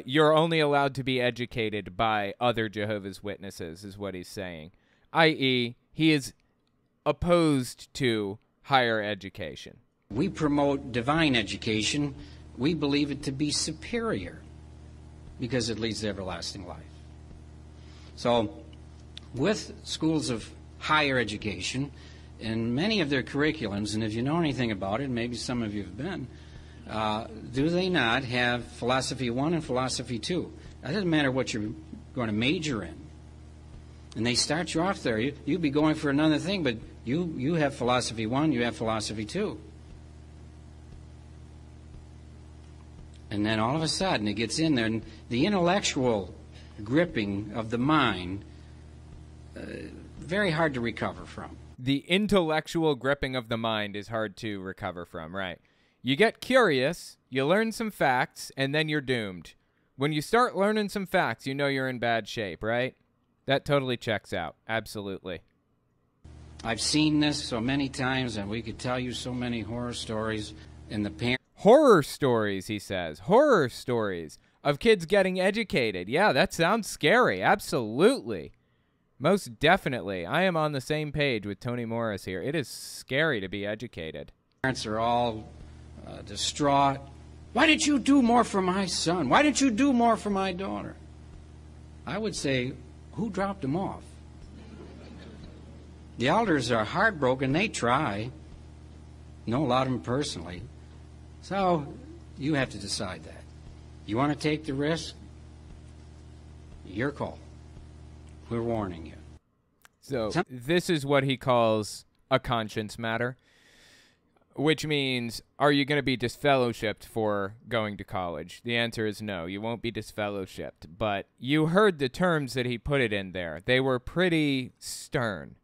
You're only allowed to be educated by other Jehovah's Witnesses, is what he's saying. I.e., he is opposed to higher education. We promote divine education. We believe it to be superior because it leads to everlasting life. So, with schools of higher education, in many of their curriculums, and if you know anything about it, maybe some of you have been, do they not have Philosophy 1 and Philosophy 2? It doesn't matter what you're going to major in. And they start you off there. You'd be going for another thing, but you have Philosophy 1, you have Philosophy 2. And then all of a sudden it gets in there, and the intellectual gripping of the mind, very hard to recover from. The intellectual gripping of the mind is hard to recover from, right? You get curious, you learn some facts, and then you're doomed. When you start learning some facts, you know you're in bad shape, right? That totally checks out. Absolutely. I've seen this so many times, and we could tell you so many horror stories. And the parents... Horror stories, he says. Horror stories of kids getting educated. Yeah, that sounds scary. Absolutely. Most definitely. I am on the same page with Tony Morris here. It is scary to be educated. Parents are all distraught. Why didn't you do more for my son? Why didn't you do more for my daughter? I would say, who dropped them off? The elders are heartbroken. They try. Know a lot of them personally. So you have to decide that. You want to take the risk? Your call. We're warning you. So this is what he calls a conscience matter, which means, are you going to be disfellowshipped for going to college? The answer is no, you won't be disfellowshipped. But you heard the terms that he put it in there. They were pretty stern.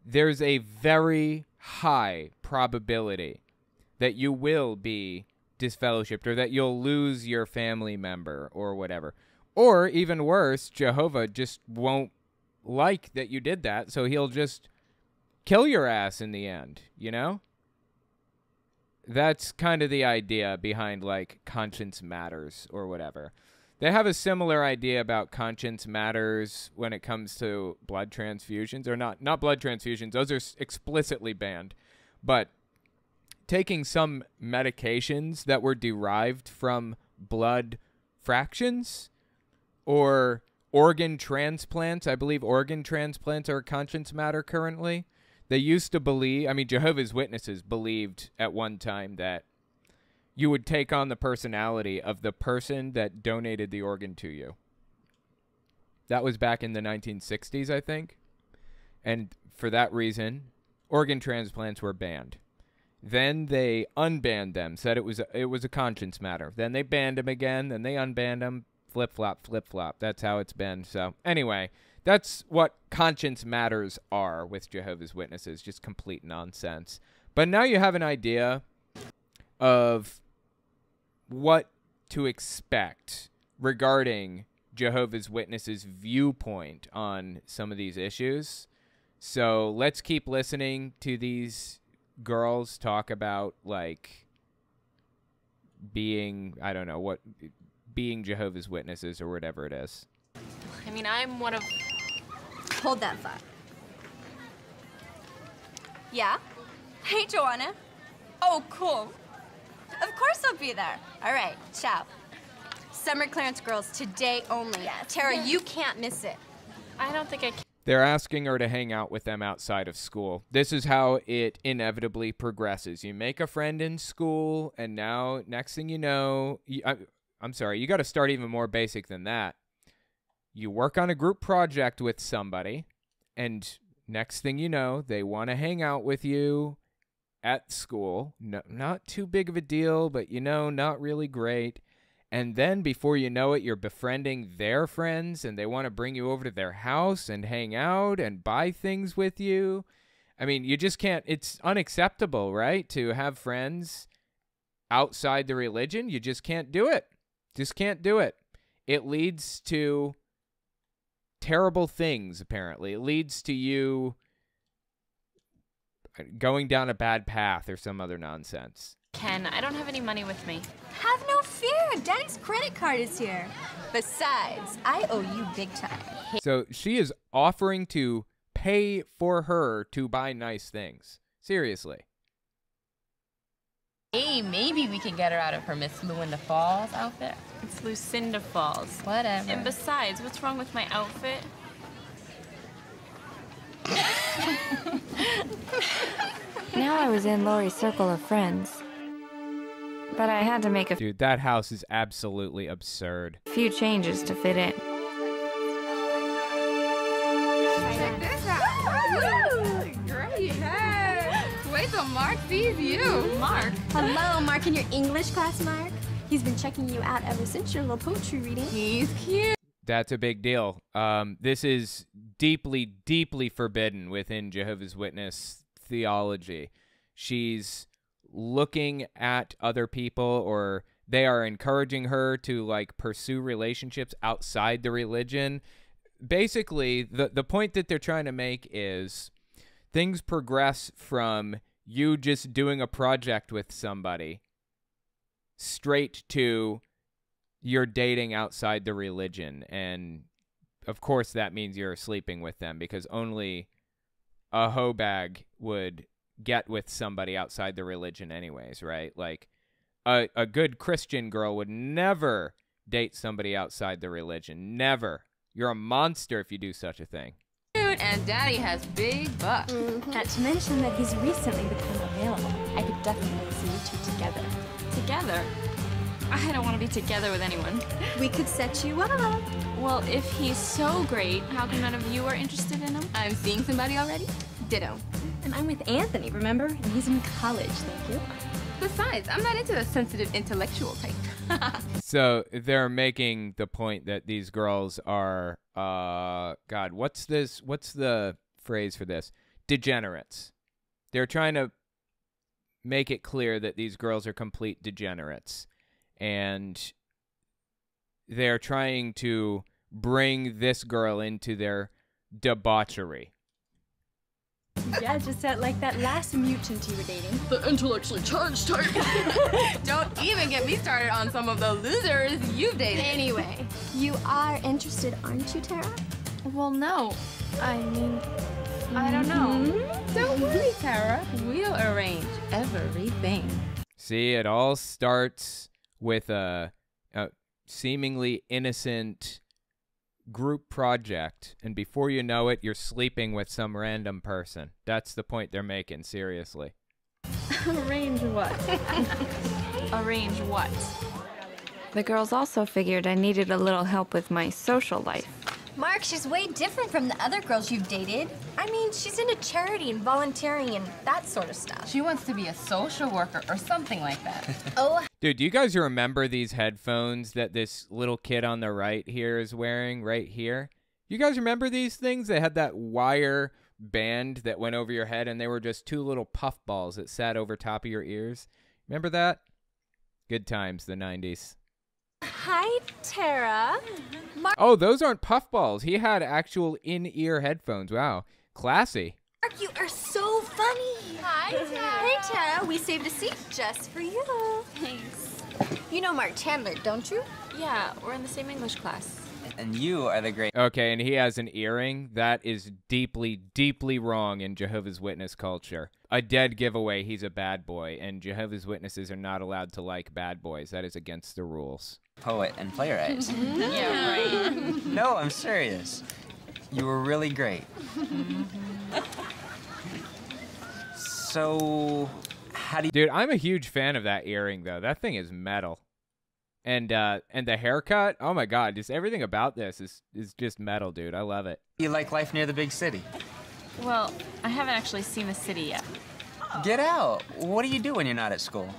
There's a very high probability that you will be disfellowshipped or that you'll lose your family member or whatever. Or even worse, Jehovah just won't like that you did that, so he'll just kill your ass in the end, you know? That's kind of the idea behind, like, conscience matters or whatever. They have a similar idea about conscience matters when it comes to blood transfusions, or not blood transfusions. Those are explicitly banned. But taking some medications that were derived from blood fractions or organ transplants. I believe organ transplants are a conscience matter currently. They used to believe, I mean, Jehovah's Witnesses believed at one time that you would take on the personality of the person that donated the organ to you. That was back in the 1960s, I think. And for that reason, organ transplants were banned. Then they unbanned them, said it was a conscience matter. Then they banned them again, then they unbanned them. Flip-flop, flip-flop. That's how it's been. So anyway, that's what conscience matters are with Jehovah's Witnesses. Just complete nonsense. But now you have an idea of what to expect regarding Jehovah's Witnesses' viewpoint on some of these issues. So let's keep listening to these girls talk about, like, being, I don't know, what, being Jehovah's Witnesses or whatever it is. I mean, I'm one of... Hold that thought. Yeah? Hey, Joanna. Oh, cool. Of course I'll be there. All right, ciao. Summer clearance girls, today only. Yes. Tara, you can't miss it. I don't think I can. They're asking her to hang out with them outside of school. This is how it inevitably progresses. You make a friend in school, and now, next thing you know... I'm sorry, you got to start even more basic than that. You work on a group project with somebody, and next thing you know, they want to hang out with you at school. No, not too big of a deal, but, you know, not really great. And then before you know it, you're befriending their friends, and they want to bring you over to their house and hang out and buy things with you. I mean, you just can't, it's unacceptable, right, to have friends outside the religion. You just can't do it. Just can't do it. It leads to terrible things, apparently. It leads to you going down a bad path or some other nonsense. Ken, I don't have any money with me. Have no fear. Daddy's credit card is here. Besides, I owe you big time. So she is offering to pay for her to buy nice things. Seriously. Hey, maybe we can get her out of her Miss Lucinda Falls outfit. It's Lucinda Falls. Whatever. And besides, what's wrong with my outfit? Now I was in Lori's circle of friends, but I had to make a Dude, that house is absolutely absurd. few changes to fit in. Check this out. Great. Hey. Wait till Mark sees you. Mark. Hello, Mark in your English class, Mark. He's been checking you out ever since your little poetry reading. He's cute. That's a big deal. This is deeply, deeply forbidden within Jehovah's Witness theology. She's looking at other people, or they are encouraging her to, like, pursue relationships outside the religion. Basically, the point that they're trying to make is things progress from you just doing a project with somebody straight to you're dating outside the religion. And of course that means you're sleeping with them, because only a hoe bag would get with somebody outside the religion anyways, right? Like a good Christian girl would never date somebody outside the religion. Never. You're a monster if you do such a thing. And Daddy has big bucks. Not to mention that he's recently become available. I could definitely see you two together. Together? I don't want to be together with anyone. We could set you up. Well, if he's so great, how come none of you are interested in him? I'm seeing somebody already. Ditto. And I'm with Anthony, remember? And he's in college, thank you. Besides, I'm not into the sensitive intellectual type. So they're making the point that these girls are, God, what's the phrase for this? Degenerates. They're trying to make it clear that these girls are complete degenerates. And they're trying to bring this girl into their debauchery. Yeah, just like that last mutant you were dating. The intellectually charged type. Don't even get me started on some of the losers you've dated. Anyway, you are interested, aren't you, Tara? Well, no. I mean, I don't know. Don't worry, Tara. We'll arrange everything. See, it all starts with a seemingly innocent group project, and before you know it, you're sleeping with some random person. That's the point they're making, seriously. Arrange what? Arrange what? The girls also figured I needed a little help with my social life. Mark, she's way different from the other girls you've dated. I mean, she's into charity and volunteering and that sort of stuff. She wants to be a social worker or something like that. Oh, Dude, do you guys remember these headphones that this little kid on the right here is wearing right here? You guys remember these things? They had that wire band that went over your head, and they were just two little puff balls that sat over top of your ears. Remember that? Good times, the 90s. hi, Tara. Mark, Oh, those aren't puffballs. He had actual in-ear headphones. Wow. Classy. you are so funny. Hi, Tara. Hey, Tara. We saved a seat just for you. Thanks. You know Mark Chandler, don't you? Yeah, we're in the same English class. And you are the great... Okay, and he has an earring. That is deeply, deeply wrong in Jehovah's Witness culture. A dead giveaway, he's a bad boy, and Jehovah's Witnesses are not allowed to like bad boys. That is against the rules. Poet and playwright. Yeah, right. No, I'm serious. You were really great. So, how do you... Dude, I'm a huge fan of that earring, though. That thing is metal. And the haircut, oh my god, just everything about this is just metal, dude. I love it. You like life near the big city? Well, I haven't actually seen the city yet. Get out. What do you do when you're not at school?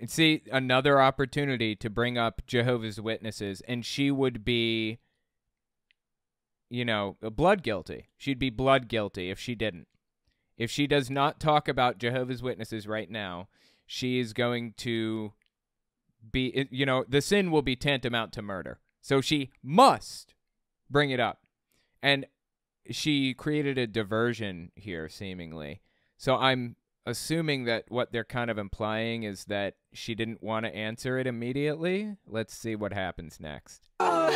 And see, another opportunity to bring up Jehovah's Witnesses, and she would be, you know, blood guilty. She'd be blood guilty if she didn't. If she does not talk about Jehovah's Witnesses right now, she is going to be, you know, the sin will be tantamount to murder. So she must bring it up. And she created a diversion here, seemingly. So I'm assuming that what they're kind of implying is that she didn't want to answer it immediately. Let's see what happens next. On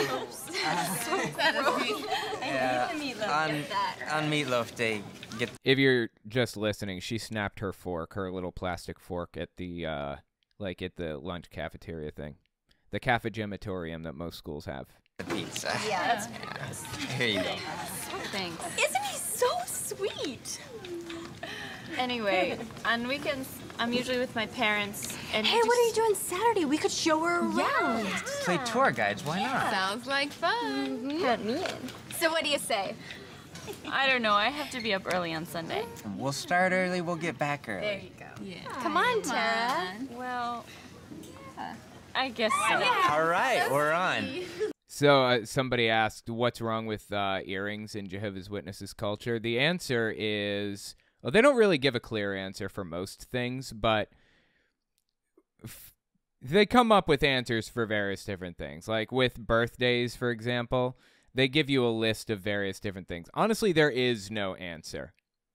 Meatloaf Day, If you're just listening, she snapped her fork, her little plastic fork at the, like at the lunch cafeteria thing. The cafegematorium that most schools have. the pizza. Yeah. Here you go. Thanks. Isn't he so sweet? Anyway, on weekends, I'm usually with my parents. And Hey, what are you doing Saturday? We could show her around. Play tour guides, why not? Sounds like fun. Count me in. So what do you say? I don't know. I have to be up early on Sunday. We'll start early, we'll get back early. There you go. Yeah. Come on, Tara. Well, I guess so. All right, we're on. So somebody asked, what's wrong with earrings in Jehovah's Witnesses culture? The answer is, well, they don't really give a clear answer for most things, but they come up with answers for various different things. Like with birthdays, for example, they give you a list of various different things. Honestly, there is no answer.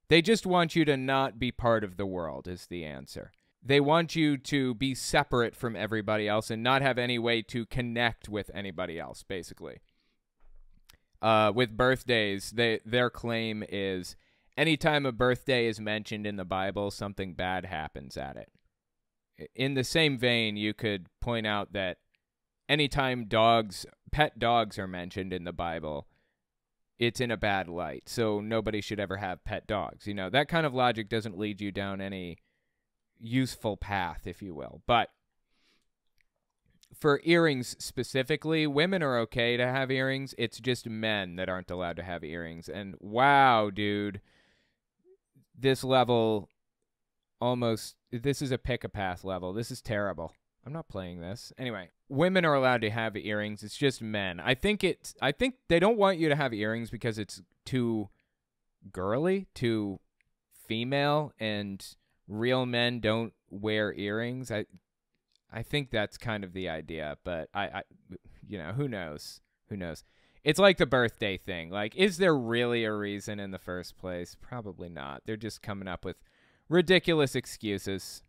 They just want you to not be part of the world is the answer. They want you to be separate from everybody else and not have any way to connect with anybody else, basically. With birthdays, their claim is anytime a birthday is mentioned in the Bible, something bad happens at it. In the same vein, you could point out that anytime pet dogs are mentioned in the Bible, it's in a bad light. So nobody should ever have pet dogs. You know, that kind of logic doesn't lead you down any useful path, if you will. But for earrings specifically, women are okay to have earrings. It's just men that aren't allowed to have earrings. And wow, dude, this level this is a pick-a-path level. This is terrible. I'm not playing this. Anyway, women are allowed to have earrings. It's just men. I think they don't want you to have earrings because it's too girly, too female, and real men don't wear earrings. I think that's kind of the idea, but I you know, who knows? Who knows? It's like the birthday thing. Like, is there really a reason in the first place? Probably not. They're just coming up with ridiculous excuses.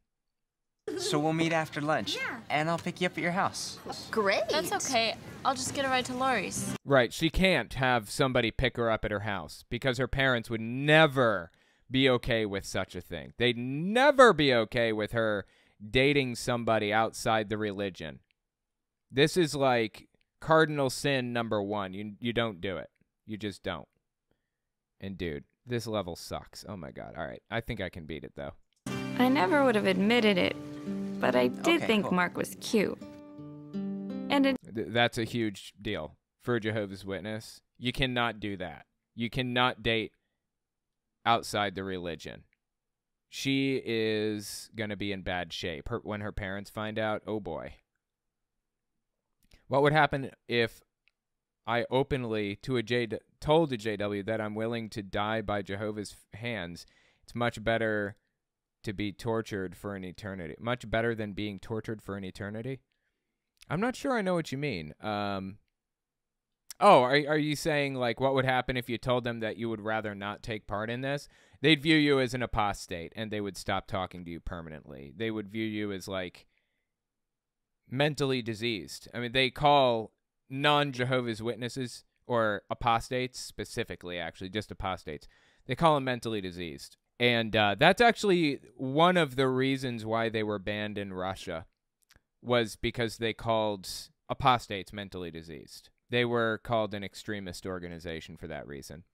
So we'll meet after lunch, and I'll pick you up at your house. Great. That's okay. I'll just get a ride to Laurie's. Right. She can't have somebody pick her up at her house because her parents would never be okay with such a thing. They'd never be okay with her dating somebody outside the religion. This is like cardinal sin number 1. You don't do it. You just don't. And dude, this level sucks. Oh my god. All right. I think I can beat it though. I never would have admitted it, but I did Okay, think cool. Mark was cute. And That's a huge deal. for a Jehovah's Witness. You cannot do that. You cannot date outside the religion. She is going to be in bad shape when her parents find out. Oh, boy. What would happen if I openly told a JW that I'm willing to die by Jehovah's hands? It's much better to be tortured for an eternity. Much better than being tortured for an eternity? I'm not sure I know what you mean. Oh, are you saying, like, what would happen if you told them that you would rather not take part in this? They'd view you as an apostate, and they would stop talking to you permanently. They would view you as, like, mentally diseased. I mean, they call non-Jehovah's Witnesses, or apostates specifically, actually, just apostates, they call them mentally diseased. And that's actually one of the reasons why they were banned in Russia, was because they called apostates mentally diseased. They were called an extremist organization for that reason.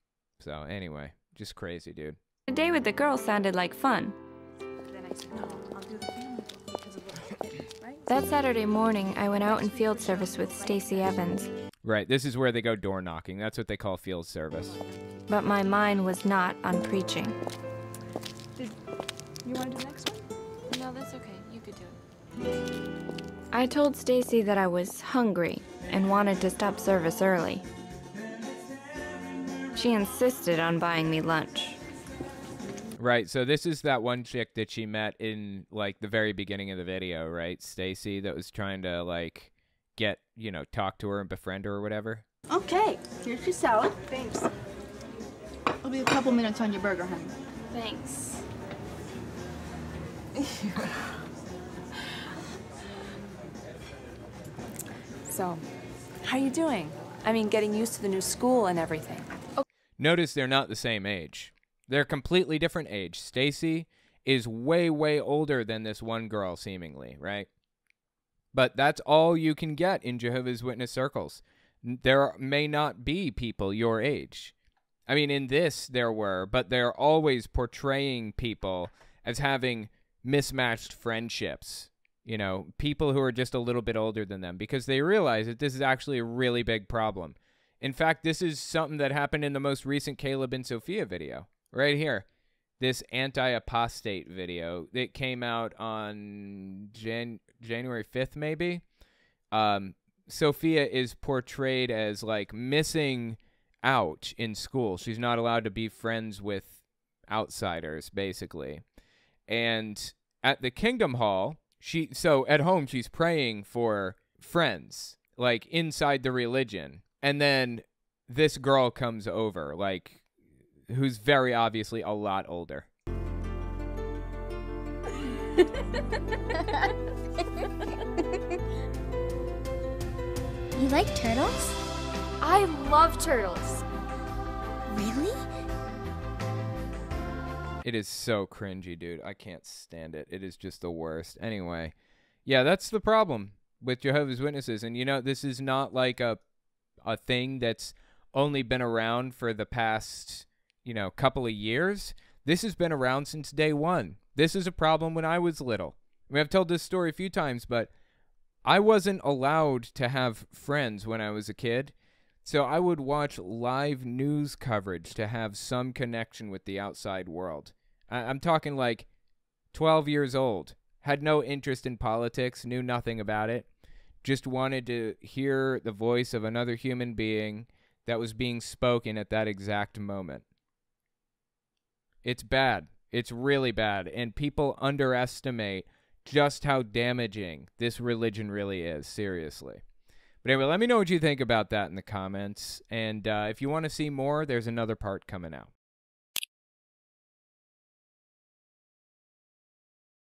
So anyway, just crazy, dude. The day with the girls sounded like fun. That Saturday morning, I went out in field service with Stacy Evans. Right, this is where they go door knocking. That's what they call field service. But my mind was not on preaching. You want to do the next one? No, that's okay. You could do it. I told Stacy that I was hungry and wanted to stop service early. She insisted on buying me lunch. Right, so this is that one chick that she met in, like, the very beginning of the video, right? Stacy, that was trying to, like, get, you know, talk to her and befriend her or whatever. Okay, here's your salad. Thanks. It'll be a couple minutes on your burger, honey. Thanks. So, how are you doing? I mean, getting used to the new school and everything. Notice they're not the same age. They're completely different age. Stacy is way, way older than this one girl, seemingly, right? But that's all you can get in Jehovah's Witness circles. There may not be people your age. I mean, in this there were, but they're always portraying people as having mismatched friendships. You know, people who are just a little bit older than them, because they realize that this is actually a really big problem. In fact, this is something that happened in the most recent Caleb and Sophia video. Right here, this anti-apostate video that came out on January 5th, maybe. Sophia is portrayed as, like, missing out in school. She's not allowed to be friends with outsiders, basically. And at the Kingdom Hall, so at home, she's praying for friends, like, inside the religion. And then this girl comes over, like, who's very obviously a lot older. You like turtles? I love turtles. Really? It is so cringy, dude. I can't stand it. It is just the worst. Anyway, yeah, that's the problem with Jehovah's Witnesses. And, you know, this is not like a thing that's only been around for the past, you know, couple of years. This has been around since day one. This is a problem when I was little. I mean, I've told this story a few times, but I wasn't allowed to have friends when I was a kid. So I would watch live news coverage to have some connection with the outside world. I'm talking like 12 years old. Had no interest in politics, knew nothing about it. Just wanted to hear the voice of another human being that was being spoken at that exact moment. It's bad. It's really bad. And people underestimate just how damaging this religion really is, seriously. But anyway, let me know what you think about that in the comments. And if you want to see more, there's another part coming out.